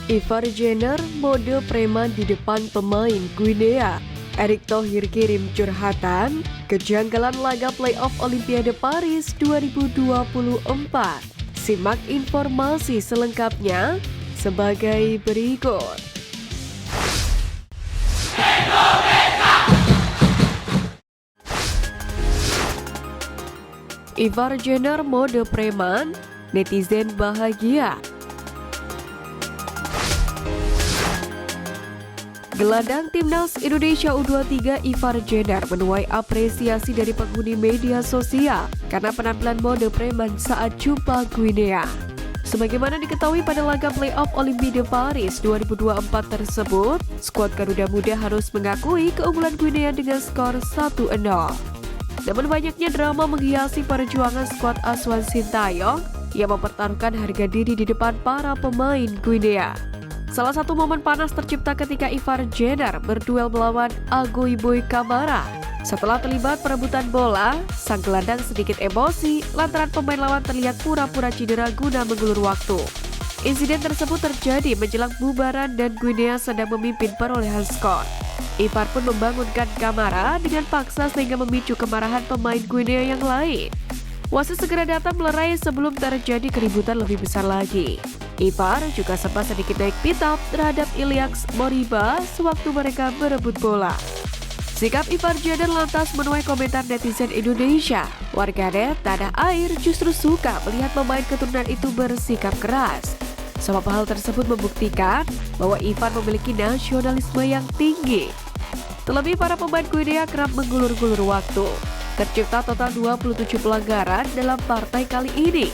Ivar Jenner mode preman di depan pemain Guinea. Erick Thohir kirim curhatan, kejanggalan laga playoff Olimpiade Paris 2024. Simak informasi selengkapnya sebagai berikut. Ivar Jenner mode preman, netizen bahagia. Gelandang Timnas Indonesia U23 Ivar Jenner menuai apresiasi dari penghuni media sosial karena penampilan mode preman saat jumpa Guinea. Sebagaimana diketahui pada laga playoff Olimpiade Paris 2024 tersebut, skuad Garuda Muda harus mengakui keunggulan Guinea dengan skor 1-0. Namun banyaknya drama menghiasi perjuangan skuad asuhan Sintayong yang mempertaruhkan harga diri di depan para pemain Guinea. Salah satu momen panas tercipta ketika Ivar Jenner berduel melawan Agoiboy Kamara. Setelah terlibat perebutan bola, sang gelandang sedikit emosi lantaran pemain lawan terlihat pura-pura cedera guna mengulur waktu. Insiden tersebut terjadi menjelang bubaran dan Guinea sedang memimpin perolehan skor. Ivar pun membangunkan Kamara dengan paksa sehingga memicu kemarahan pemain Guinea yang lain. Wasit segera datang melerai sebelum terjadi keributan lebih besar lagi. Ivar juga sempat sedikit naik pitam terhadap Iliaks Moriba sewaktu mereka berebut bola. Sikap Ivar Jenner lantas menuai komentar netizen Indonesia. Warganet tanah air justru suka melihat pemain keturunan itu bersikap keras. Sebab hal tersebut membuktikan bahwa Ivar memiliki nasionalisme yang tinggi. Terlebih para pemain Guinea kerap mengulur-ngulur waktu. Tercipta total 27 pelanggaran dalam partai kali ini.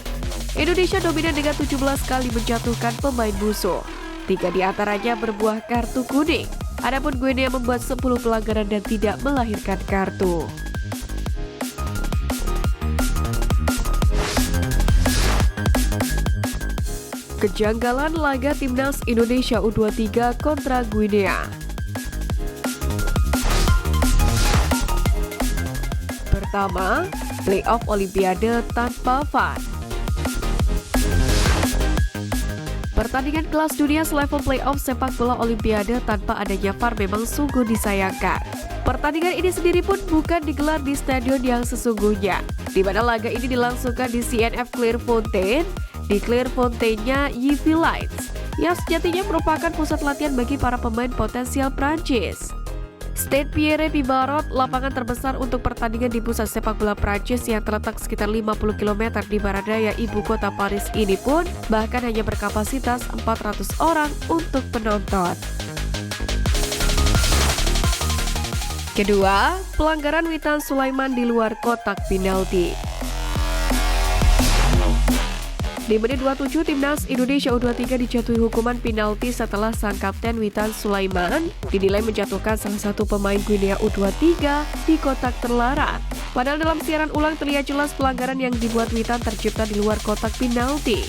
Indonesia dominan dengan 17 kali menjatuhkan pemain musuh. 3 diantaranya berbuah kartu kuning. Adapun Guinea membuat 10 pelanggaran dan tidak melahirkan kartu. Kejanggalan laga Timnas Indonesia U23 kontra Guinea. Pertama, playoff Olimpiade tanpa VAR. Pertandingan kelas dunia selevel playoff sepak bola Olimpiade tanpa adanya VAR memang sungguh disayangkan. Pertandingan ini sendiri pun bukan digelar di stadion yang sesungguhnya, di mana laga ini dilangsungkan di CNF Clairefontaine, di Clairefontaine-nya Yves Lights, yang sejatinya merupakan pusat latihan bagi para pemain potensial Prancis. Stade Pierre-Pibarot, lapangan terbesar untuk pertandingan di pusat sepak bola Prancis yang terletak sekitar 50 km di barat daya ibu kota Paris ini pun bahkan hanya berkapasitas 400 orang untuk penonton. Kedua, pelanggaran Witan Sulaiman di luar kotak penalti. Di menit 27, Timnas Indonesia U23 dijatuhi hukuman penalti setelah sang kapten Witan Sulaiman dinilai menjatuhkan salah satu pemain Guinea U23 di kotak terlarang. Padahal dalam siaran ulang terlihat jelas pelanggaran yang dibuat Witan tercipta di luar kotak penalti.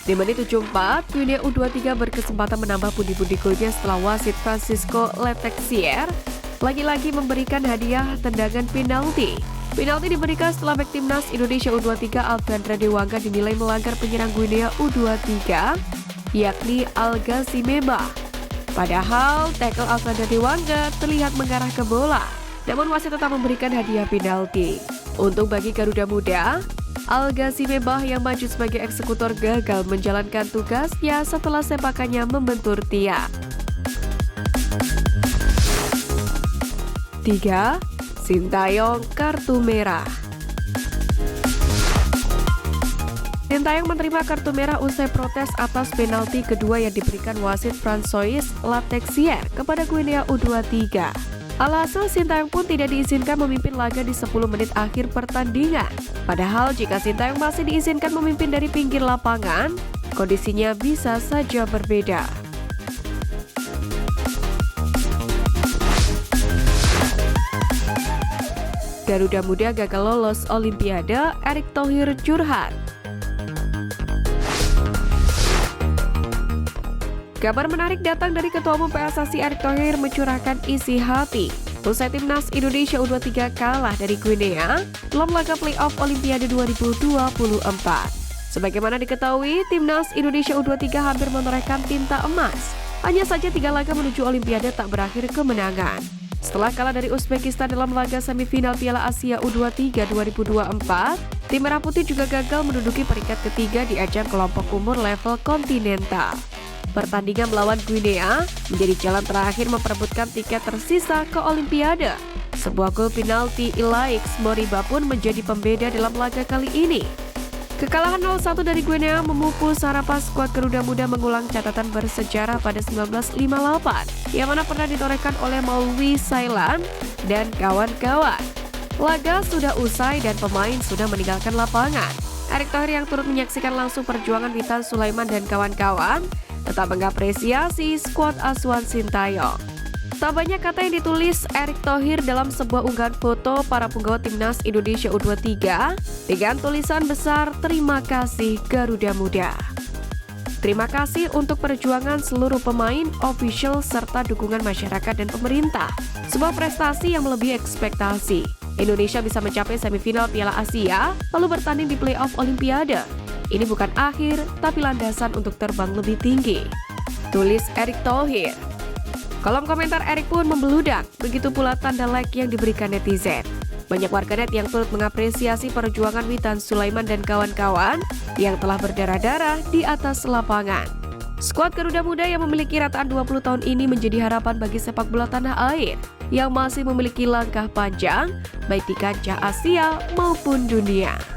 Di menit 74, Guinea U23 berkesempatan menambah pundi-pundi golnya setelah wasit Francisco Letexier lagi-lagi memberikan hadiah tendangan penalti. Penalti diberikan setelah bek Timnas Indonesia U23 Alfandra Dewangga dinilai melanggar penyerang Guinea U23, yakni Al-Ghazi Memah. Padahal tackle Alfandra Dewangga terlihat mengarah ke bola, namun wasit tetap memberikan hadiah penalti. Untuk bagi Garuda Muda, Al-Ghazi Memah yang maju sebagai eksekutor gagal menjalankan tugasnya setelah sepakannya membentur tiang. 3. Sintayong kartu merah. Sintayong menerima kartu merah usai protes atas penalti kedua yang diberikan wasit Francois Letexier kepada Guinea U23. Alhasil Sintayong pun tidak diizinkan memimpin laga di 10 menit akhir pertandingan. Padahal jika Sintayong masih diizinkan memimpin dari pinggir lapangan, kondisinya bisa saja berbeda. Garuda Muda gagal lolos Olimpiade, Erick Thohir curhat. Kabar menarik datang dari Ketua Umum PSSI Erick Thohir mencurahkan isi hati. Usai Timnas Indonesia U23 kalah dari Guinea dalam laga playoff Olimpiade 2024. Sebagaimana diketahui, Timnas Indonesia U23 hampir menorehkan tinta emas. Hanya saja 3 laga menuju Olimpiade tak berakhir kemenangan. Setelah kalah dari Uzbekistan dalam laga semifinal Piala Asia U23 2024, tim Merah Putih juga gagal menduduki peringkat ketiga di ajang kelompok umur level kontinental. Pertandingan melawan Guinea menjadi jalan terakhir memperebutkan tiket tersisa ke Olimpiade. Sebuah gol penalti Ilaix Moriba pun menjadi pembeda dalam laga kali ini. Kekalahan 0-1 dari Guinea memupus harapan skuad Garuda Muda mengulang catatan bersejarah pada 1958, yang mana pernah ditorehkan oleh Maulwi Sailan dan kawan-kawan. Laga sudah usai dan pemain sudah meninggalkan lapangan. Erick Thohir yang turut menyaksikan langsung perjuangan Witan Sulaiman dan kawan-kawan tetap mengapresiasi skuad asuhan Sintayong. Tak banyak kata yang ditulis Erick Thohir dalam sebuah unggahan foto para penggawa Timnas Indonesia U23 dengan tulisan besar "Terima kasih Garuda Muda". Terima kasih untuk perjuangan seluruh pemain, official, serta dukungan masyarakat dan pemerintah. Sebuah prestasi yang melebihi ekspektasi. Indonesia bisa mencapai semifinal Piala Asia, lalu bertanding di playoff Olimpiade. Ini bukan akhir, tapi landasan untuk terbang lebih tinggi. Tulis Erick Thohir. Kolom komentar Erick pun membeludak, begitu pula tanda like yang diberikan netizen. Banyak warganet yang turut mengapresiasi perjuangan Witan Sulaiman dan kawan-kawan yang telah berdarah-darah di atas lapangan. Skuad Garuda Muda yang memiliki rataan 20 tahun ini menjadi harapan bagi sepak bola tanah air yang masih memiliki langkah panjang, baik di kancah Asia maupun dunia.